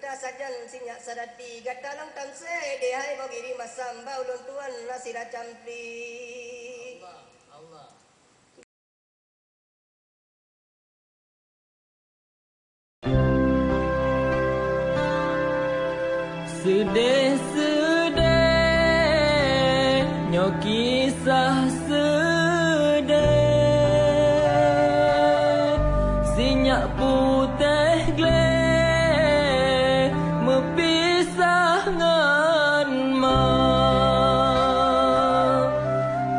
Sudah sajan sinyak sadati gata lang tanse dehai bogiri masam baulun tuan nasira campli. Allah. Sedih-sedih nyo kisah sedih sinyak putih gleh mepisah ngan ma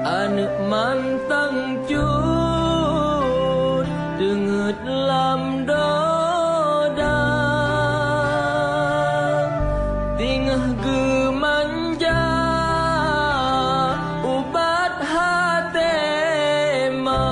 anak mantang cut denget lam doda tingah gemanja ubat hati ma.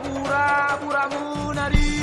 Pura, pura munari.